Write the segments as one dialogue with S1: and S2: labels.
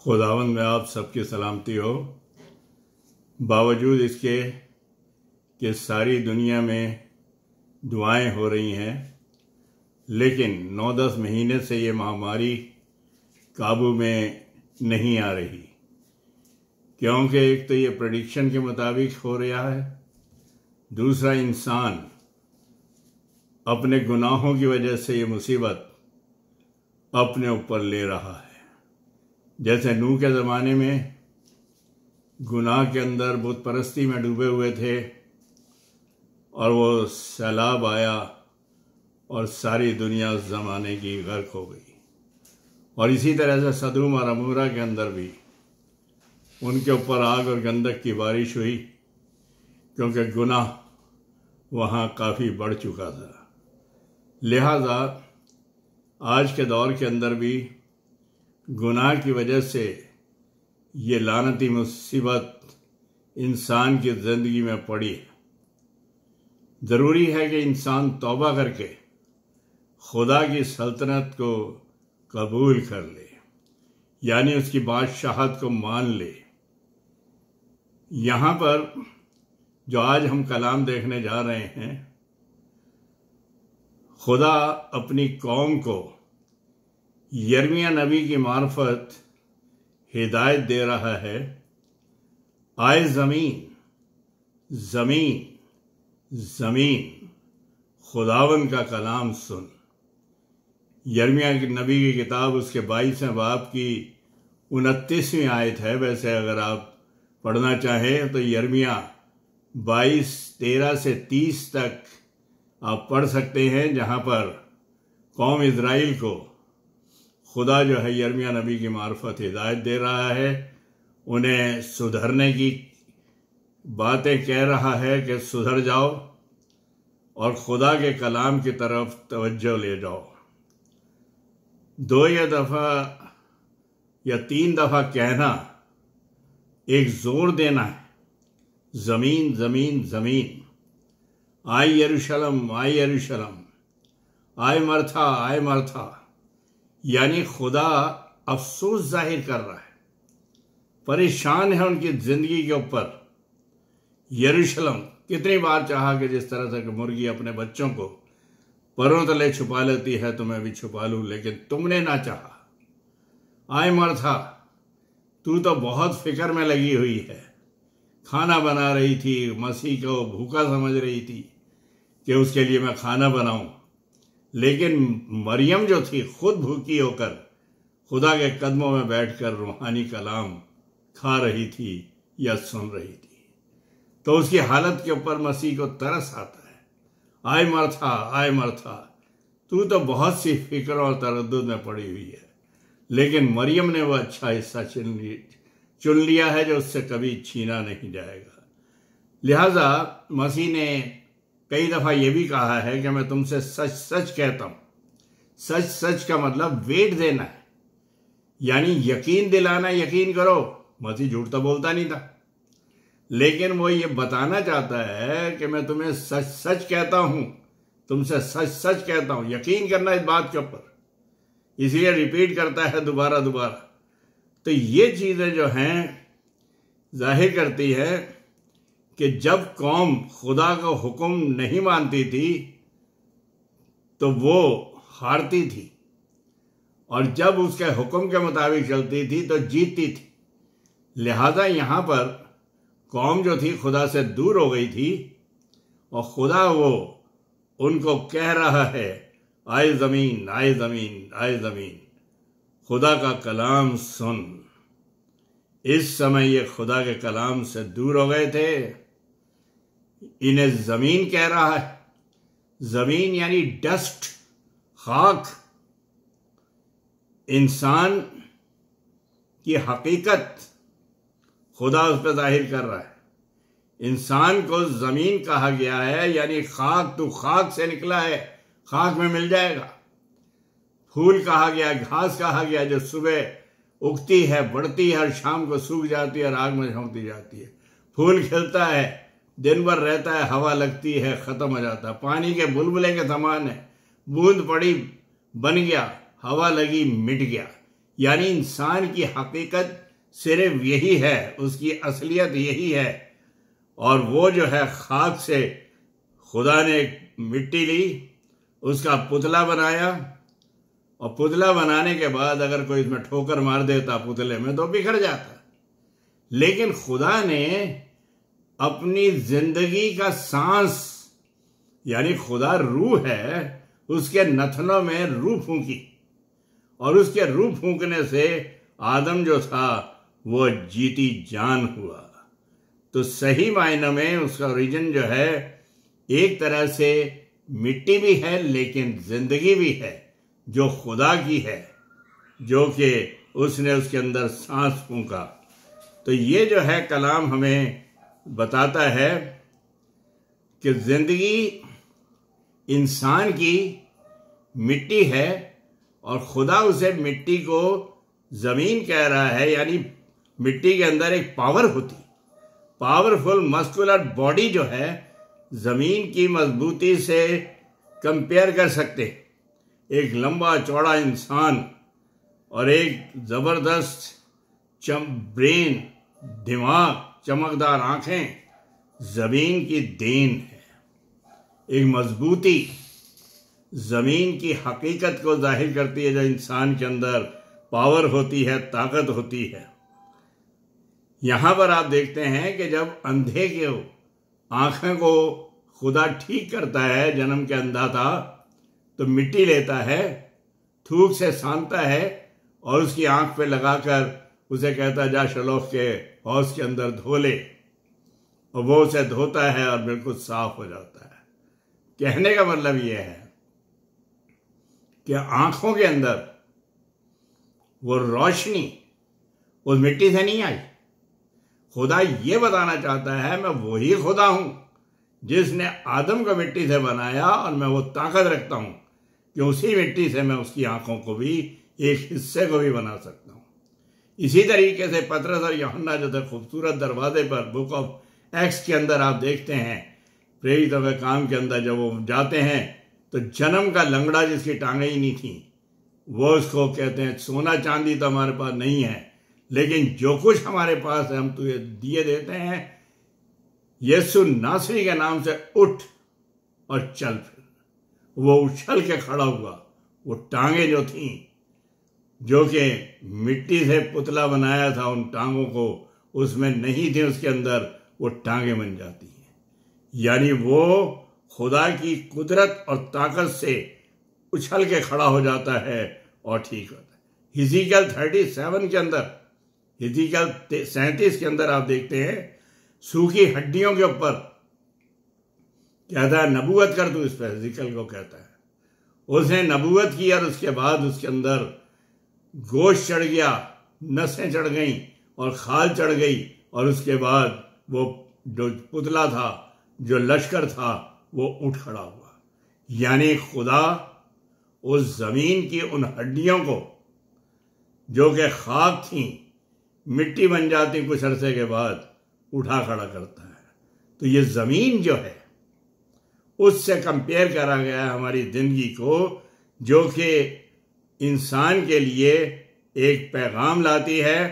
S1: खुदावंद में आप सबकी सलामती हो। बावजूद इसके कि सारी दुनिया में दुआएं हो रही हैं, लेकिन 9-10 महीने से ये महामारी काबू में नहीं आ रही, क्योंकि एक तो ये प्रेडिक्शन के मुताबिक हो रहा है, दूसरा इंसान अपने गुनाहों की वजह से ये मुसीबत अपने ऊपर ले रहा है। जैसे नूह के ज़माने में गुनाह के अंदर बुत परस्ती में डूबे हुए थे और वो सैलाब आया और सारी दुनिया उस ज़माने की गर्क हो गई। और इसी तरह से सदूम और अमूरा के अंदर भी उनके ऊपर आग और गंधक की बारिश हुई, क्योंकि गुनाह वहाँ काफ़ी बढ़ चुका था। लिहाजा आज के दौर के अंदर भी गुनाह की वजह से ये लानती मुसीबत इंसान की ज़िंदगी में पड़ी है। ज़रूरी है कि इंसान तौबा करके खुदा की सल्तनत को कबूल कर ले, यानी उसकी बादशाहत को मान ले। यहाँ पर जो आज हम कलाम देखने जा रहे हैं, खुदा अपनी कौम को यिर्मयाह नबी की मार्फत हिदायत दे रहा है। आए ज़मीन ज़मीन ज़मीन, खुदावन का कलाम सुन। यिर्मयाह नबी की किताब उसके 22वें बाब की 29वीं आयत है। वैसे अगर आप पढ़ना चाहें तो यिर्मयाह 22:13 से 30 तक आप पढ़ सकते हैं, जहाँ पर कौम इज़राइल को खुदा जो है यिर्मयाह नबी की मार्फत हिदायत दे रहा है, उन्हें सुधरने की बातें कह रहा है कि सुधर जाओ और खुदा के कलाम की तरफ तवज्जो ले जाओ। 2 दफ़ा या 3 दफ़ा कहना एक जोर देना है, ज़मीन ज़मीन ज़मीन, आए यरूशलेम आए यरूशलेम, आए मरथा आए मरथा। यानी खुदा अफसोस जाहिर कर रहा है, परेशान है उनकी ज़िंदगी के ऊपर। यरूशलेम कितनी बार चाहा कि जिस तरह से मुर्गी अपने बच्चों को परों तले छुपा लेती है, तो मैं भी छुपा लूँ, लेकिन तुमने ना चाहा। आए मरथा, तू तो बहुत फिक्र में लगी हुई है, खाना बना रही थी, मसीह को भूखा समझ रही थी कि उसके लिए मैं खाना बनाऊं, लेकिन मरियम जो थी खुद भूखी होकर खुदा के कदमों में बैठकर रूहानी कलाम खा रही थी या सुन रही थी। तो उसकी हालत के ऊपर मसीह को तरस आता है। आए मरथा आए मरथा, तू तो बहुत सी फिक्र और तरद्दुद में पड़ी हुई है, लेकिन मरियम ने वह अच्छा हिस्सा चुन लिया है जो उससे कभी छीना नहीं जाएगा। लिहाजा मसीह ने कई दफ़ा ये भी कहा है कि मैं तुमसे सच सच कहता हूँ। सच सच का मतलब वेट देना है, यानी यकीन दिलाना, यकीन करो। मसीह झूठ तो बोलता नहीं था, लेकिन वो ये बताना चाहता है कि मैं तुम्हें सच सच कहता हूँ, तुमसे सच सच कहता हूँ। यकीन करना इस बात के ऊपर, इसलिए रिपीट करता है दोबारा दोबारा। तो ये चीज़ें जो हैं जाहिर करती है कि जब कौम खुदा का हुक्म नहीं मानती थी तो वो हारती थी, और जब उसके हुक्म के मुताबिक चलती थी तो जीतती थी। लिहाजा यहाँ पर कौम जो थी खुदा से दूर हो गई थी, और खुदा वो उनको कह रहा है, आए ज़मीन आए ज़मीन आए ज़मीन, खुदा का कलाम सुन। इस समय ये खुदा के कलाम से दूर हो गए थे, इन्हें ज़मीन कह रहा है। ज़मीन यानी डस्ट, खाक। इंसान की हकीकत खुदा उस पर जाहिर कर रहा है। इंसान को ज़मीन कहा गया है, यानी खाक, तू खाक से निकला है, खाक में मिल जाएगा। फूल कहा गया, घास कहा गया, जो सुबह उगती है, बढ़ती है और शाम को सूख जाती है और आग में झोंकती जाती है। फूल खिलता है, दिन भर रहता है, हवा लगती है, ख़त्म हो जाता है। पानी के बुलबुले के समान है, बूंद पड़ी बन गया, हवा लगी मिट गया। यानी इंसान की हकीकत सिर्फ यही है, उसकी असलियत यही है। और वो जो है खाक से खुदा ने मिट्टी ली, उसका पुतला बनाया, और पुतला बनाने के बाद अगर कोई इसमें ठोकर मार देता पुतले में तो बिखर जाता। लेकिन खुदा ने अपनी जिंदगी का सांस, यानी खुदा रूह है, उसके नथनों में रूह फूंकी, और उसके रूह फूंकने से आदम जो था वो जीती जान हुआ। तो सही मायने में उसका ओरिजिन जो है एक तरह से मिट्टी भी है, लेकिन जिंदगी भी है जो खुदा की है, जो कि उसने उसके अंदर सांस फूंका। तो ये जो है कलाम हमें बताता है कि जिंदगी इंसान की मिट्टी है, और खुदा उसे मिट्टी को जमीन कह रहा है। यानी मिट्टी के अंदर एक पावर होती, पावरफुल मस्कुलर बॉडी जो है जमीन की मजबूती से कंपेयर कर सकते। एक लंबा चौड़ा इंसान और एक जबरदस्त ब्रेन, दिमाग, चमकदार आंखें जमीन की देन है। एक मजबूती जमीन की हकीकत को जाहिर करती है, जो इंसान के अंदर पावर होती है, ताकत होती है। यहां पर आप देखते हैं कि जब अंधे के आंखें को खुदा ठीक करता है, जन्म के अंधा था, तो मिट्टी लेता है, थूक से सानता है और उसकी आंख पे लगाकर उसे कहता है जा शलोफ के हौज के अंदर धो ले, और वो उसे धोता है और बिल्कुल साफ हो जाता है। कहने का मतलब यह है कि आंखों के अंदर वो रोशनी उस मिट्टी से नहीं आई। खुदा ये बताना चाहता है मैं वही खुदा हूं जिसने आदम को मिट्टी से बनाया, और मैं वो ताकत रखता हूं कि उसी मिट्टी से मैं उसकी आंखों को भी, एक हिस्से को भी बना सकता हूं। इसी तरीके से पतरस और यूहन्ना जो थे खूबसूरत दरवाजे पर बुक ऑफ एक्ट्स के अंदर आप देखते हैं, प्रेरितों के काम के अंदर जब वो जाते हैं तो जन्म का लंगड़ा जिसकी टांगें ही नहीं थी, वो उसको कहते हैं सोना चांदी तो हमारे पास नहीं है, लेकिन जो कुछ हमारे पास है हम तुझे दिए देते हैं, यीशु नासरी के नाम से उठ और चल। फिर वो उछल के खड़ा हुआ। वो टांगे जो थी, जो कि मिट्टी से पुतला बनाया था, उन टांगों को उसमें नहीं थी, उसके अंदर वो टांगे बन जाती हैं। यानी वो खुदा की कुदरत और ताकत से उछल के खड़ा हो जाता है और ठीक होता है। हिजकिय्याह 37 के अंदर, हिजकिय्याह 37 के अंदर आप देखते हैं सूखी हड्डियों के ऊपर कहता है नबूवत कर तू इस पर, हिजकिय्याह को कहता है। उसने नबूवत की और उसके बाद उसके अंदर गोश्त चढ़ गया, नसें चढ़ गई और खाल चढ़ गई, और उसके बाद वो जो पुतला था, जो लश्कर था, वो उठ खड़ा हुआ। यानी खुदा उस जमीन की उन हड्डियों को जो कि खाक थी, मिट्टी बन जाती कुछ अरसे के बाद, उठा खड़ा करता है। तो ये जमीन जो है उससे कंपेयर करा गया है हमारी जिंदगी को, जो कि इंसान के लिए एक पैगाम लाती है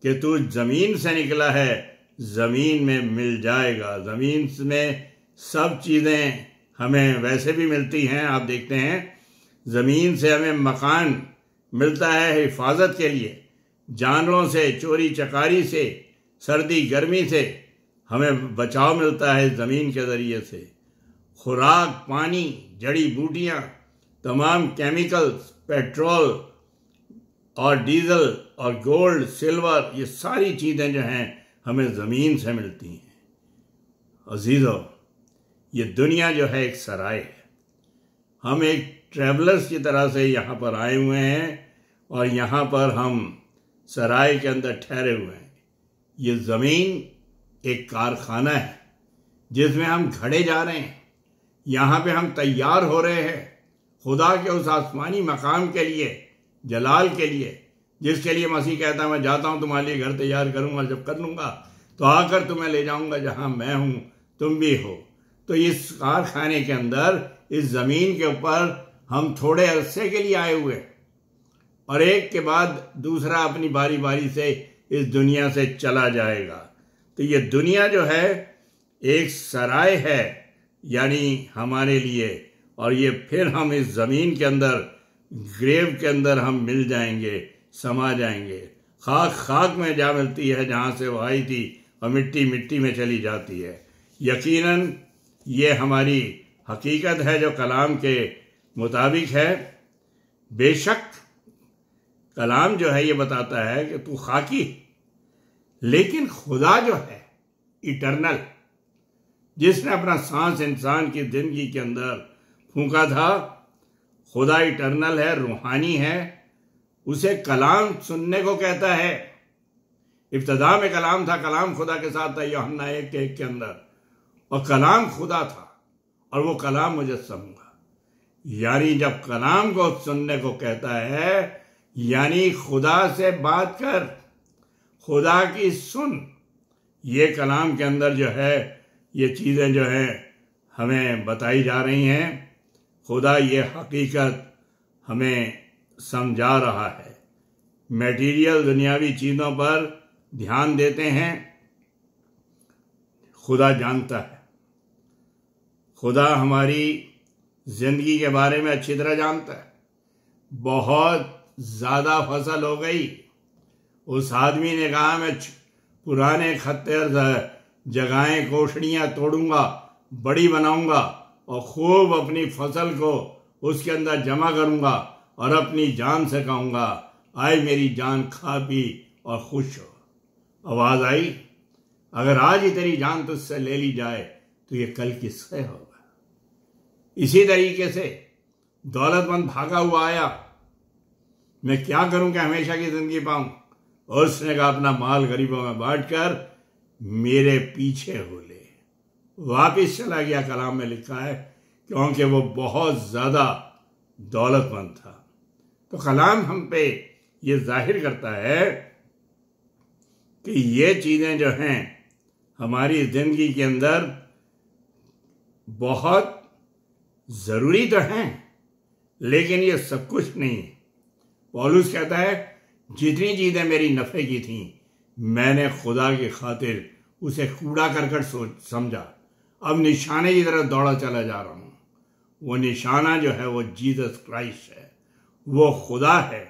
S1: कि तू जमीन से निकला है, जमीन में मिल जाएगा। जमीन में सब चीजें हमें वैसे भी मिलती हैं। आप देखते हैं जमीन से हमें मकान मिलता है हिफाजत के लिए, जानवरों से, चोरी चकारी से, सर्दी गर्मी से हमें बचाव मिलता है जमीन के जरिए से। खुराक, पानी, जड़ी बूटियां, तमाम केमिकल्स, पेट्रोल और डीजल और गोल्ड, सिल्वर, ये सारी चीजें जो हैं हमें जमीन से मिलती हैं। अजीजों, ये दुनिया जो है एक सराय है। हम एक ट्रैवलर्स की तरह से यहाँ पर आए हुए हैं और यहाँ पर हम सराय के अंदर ठहरे हुए हैं। ये जमीन एक कारखाना है जिसमें हम घड़े जा रहे हैं। यहाँ पे हम तैयार हो रहे हैं खुदा के उस आसमानी मकाम के लिए, जलाल के लिए, जिसके लिए मसीह कहता है मैं जाता हूँ तुम्हारे लिए घर तैयार करूंगा, जब कर लूंगा तो आकर तुम्हें ले जाऊंगा जहां मैं हूं तुम भी हो। तो इस कारखाने के अंदर, इस जमीन के ऊपर हम थोड़े अरसे के लिए आए हुए, और एक के बाद दूसरा अपनी बारी बारी से इस दुनिया से चला जाएगा। तो ये दुनिया जो है एक सराय है यानी हमारे लिए, और ये फिर हम इस ज़मीन के अंदर, ग्रेव के अंदर हम मिल जाएंगे, समा जाएंगे। खाक खाक में जा मिलती है जहाँ से वो आई थी, और मिट्टी मिट्टी में चली जाती है। यकीनन ये हमारी हकीकत है जो कलाम के मुताबिक है। बेशक कलाम जो है ये बताता है कि तू खाकी, लेकिन खुदा जो है इटरनल, जिसने अपना सांस इंसान की जिंदगी के अंदर फूंका था, खुदा इटरनल है, रूहानी है। उसे कलाम सुनने को कहता है। इब्तदा में कलाम था, कलाम खुदा के साथ था, यूहन्ना 1:1 के अंदर, और कलाम खुदा था और वो कलाम मुजस्सम हुआ। यानी जब कलाम को सुनने को कहता है, यानी खुदा से बात कर, खुदा की सुन। ये कलाम के अंदर जो है ये चीज़ें जो हैं हमें बताई जा रही हैं। खुदा ये हकीकत हमें समझा रहा है। मटेरियल दुनियावी चीज़ों पर ध्यान देते हैं, खुदा जानता है। खुदा हमारी जिंदगी के बारे में अच्छी तरह जानता है। बहुत ज़्यादा फसल हो गई, उस आदमी ने कहा मैं पुराने खत्तर जगहें कोठड़ियाँ तोड़ूंगा, बड़ी बनाऊंगा और खूब अपनी फसल को उसके अंदर जमा करूंगा और अपनी जान से कहूँगा आए मेरी जान खा पी और खुश हो। आवाज़ आई, अगर आज ही तेरी जान तुझसे ले ली जाए तो ये कल किससे होगा। इसी तरीके से दौलतमंद भागा हुआ आया, मैं क्या करूं कि हमेशा की जिंदगी पाऊं। उसने कहा अपना माल गरीबों में बांटकर मेरे पीछे हो ले। वापिस चला गया, कलाम में लिखा है, क्योंकि वो बहुत ज्यादा दौलतमंद था। तो कलाम हम पे ये जाहिर करता है कि ये चीजें जो हैं हमारी जिंदगी के अंदर बहुत जरूरी तो हैं, लेकिन ये सब कुछ नहीं। पौलुस कहता है जितनी चीजें मेरी नफे की थीं मैंने खुदा की खातिर उसे कूड़ा करकट समझा। अब निशाने की तरफ दौड़ा चला जा रहा हूं। वो निशाना जो है वो जीसस क्राइस्ट है, वो खुदा है,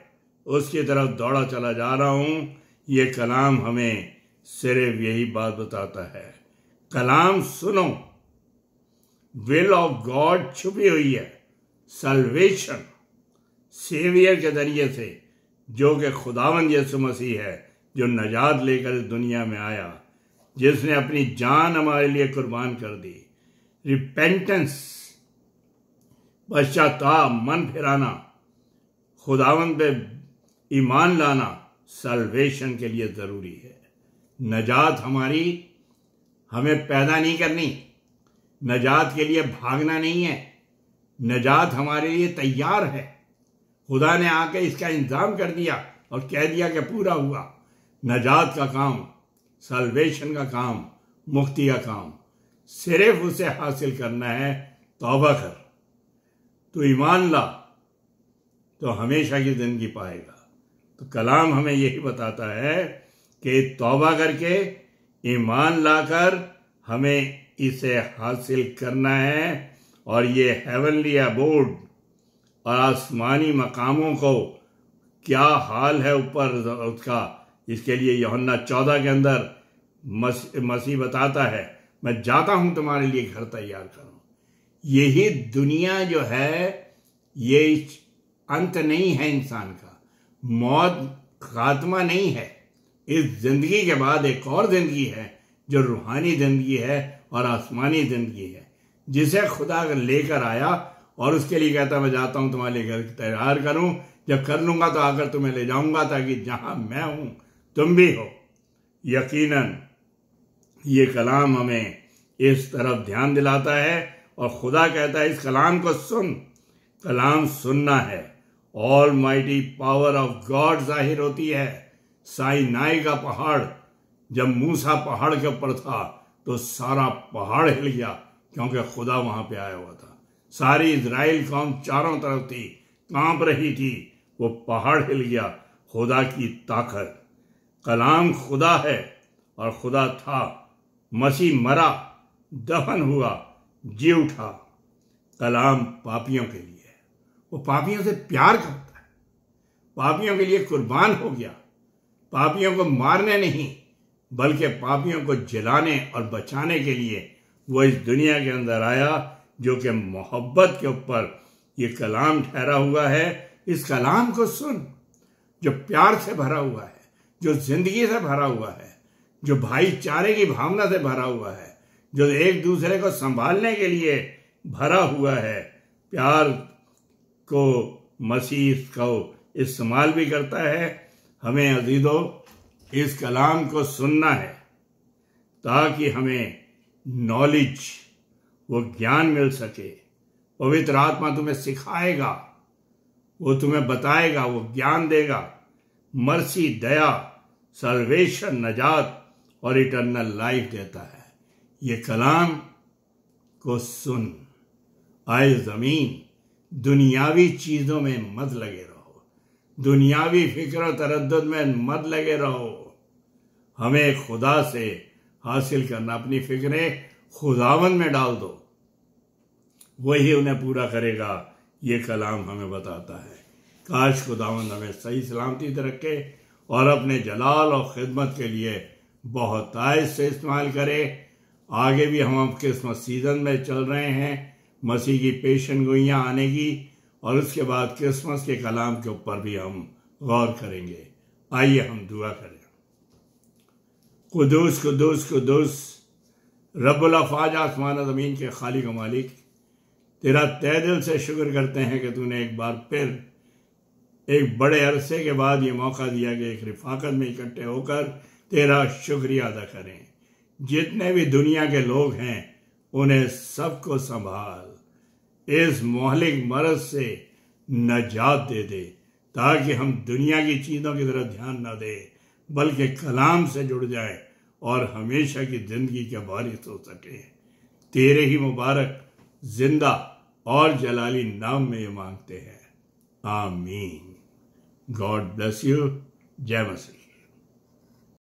S1: उसकी तरफ दौड़ा चला जा रहा हूं। ये कलाम हमें सिर्फ यही बात बताता है। कलाम सुनो, विल ऑफ गॉड छुपी हुई है, सल्वेशन सेवियर के जरिए से, जो कि खुदावंद यीशु मसीह है, जो नजात लेकर इस दुनिया में आया, जिसने अपनी जान हमारे लिए कुर्बान कर दी। रिपेंटेंस, पश्चाताप, मन फिराना, खुदावंद पे ईमान लाना सल्वेशन के लिए जरूरी है। नजात हमारी हमें पैदा नहीं करनी, नजात के लिए भागना नहीं है, नजात हमारे लिए तैयार है। खुदा ने आके इसका इंतजाम कर दिया और कह दिया कि पूरा हुआ। नजात का काम, सल्वेशन का काम, मुक्ति का काम सिर्फ उसे हासिल करना है। तौबा कर, तो ईमान ला, तो हमेशा की जिंदगी पाएगा। तो कलाम हमें यही बताता है कि तौबा करके ईमान लाकर हमें इसे हासिल करना है। और ये हेवनली अबोर्ड और आसमानी मकामों को क्या हाल है ऊपर उसका, इसके लिए यूहन्ना 14 के अंदर मसीह बताता है मैं जाता हूं तुम्हारे लिए घर तैयार करूं। यही दुनिया जो है ये अंत नहीं है इंसान का, मौत खात्मा नहीं है। इस जिंदगी के बाद एक और जिंदगी है जो रूहानी जिंदगी है और आसमानी जिंदगी है, जिसे खुदा लेकर आया और उसके लिए कहता मैं जाता हूं तुम्हारे लिए घर तैयार करूं। जब कर लूंगा तो आकर तुम्हें ले जाऊंगा ताकि जहां मैं हूं तुम भी हो। यकीनन ये कलाम हमें इस तरफ ध्यान दिलाता है और खुदा कहता है इस कलाम को सुन। कलाम सुनना है। All mighty power of God जाहिर होती है। साइनाई का पहाड़, जब मूसा पहाड़ के ऊपर था तो सारा पहाड़ हिल गया क्योंकि खुदा वहां पे आया हुआ था। सारी इजराइल कौम चारों तरफ थी, कांप रही थी। वो पहाड़ हिल गया। खुदा की ताकत, कलाम खुदा है और खुदा था। मसीह मरा, दफन हुआ, जी उठा। कलाम पापियों के लिए है, वो पापियों से प्यार करता है, पापियों के लिए कुर्बान हो गया। पापियों को मारने नहीं बल्कि पापियों को जलाने और बचाने के लिए वो इस दुनिया के अंदर आया, जो कि मोहब्बत के ऊपर ये कलाम ठहरा हुआ है। इस कलाम को सुन, जो प्यार से भरा हुआ है, जो जिंदगी से भरा हुआ है, जो भाईचारे की भावना से भरा हुआ है, जो एक दूसरे को संभालने के लिए भरा हुआ है। प्यार को मसीह को इस्तेमाल भी करता है। हमें अजीजों इस कलाम को सुनना है ताकि हमें नॉलेज, वो ज्ञान मिल सके। पवित्र आत्मा तुम्हें सिखाएगा, वो तुम्हें बताएगा, वो ज्ञान देगा। मर्सी, दया, सल्वेशन, नजात और इटर्नल लाइफ देता है। ये कलाम को सुन। आए ज़मीन, दुनियावी चीज़ों में मत लगे रहो, दुनियावी फिक्र तरद्दुद में मत लगे रहो। हमें खुदा से हासिल करना, अपनी फिक्रें खुदावंद में डाल दो, वही उन्हें पूरा करेगा। ये कलाम हमें बताता है। काश खुदावंद हमें सही सलामती से रखे और अपने जलाल और खिदमत के लिए बहुत आयत से इस्तेमाल करे। आगे भी हम क्रिसमस सीजन में चल रहे हैं, मसीह की पेशन गोइयाँ आने की, और उसके बाद क्रिसमस के कलाम के ऊपर भी हम गौर करेंगे। आइए हम दुआ करें। कुदूस कुदूस कुदूस रब्बुल अफ़वाज, आसमान ज़मीन के खालिक व मालिक, तेरा तहे दिल से शुक्र करते हैं कि तूने एक बार फिर एक बड़े अरसे के बाद ये मौका दिया कि एक रिफाकत में इकट्ठे होकर तेरा शुक्रिया अदा करें। जितने भी दुनिया के लोग हैं उन्हें सबको संभाल, इस मोहलिक मर्ज से नजात दे दे, ताकि हम दुनिया की चीज़ों की तरफ ध्यान न दें बल्कि कलाम से जुड़ जाए और हमेशा की जिंदगी के वारिस हो सके। तेरे ही मुबारक, जिंदा और जलाली नाम में ये मांगते हैं, आमीन। God bless you. जय मसीह।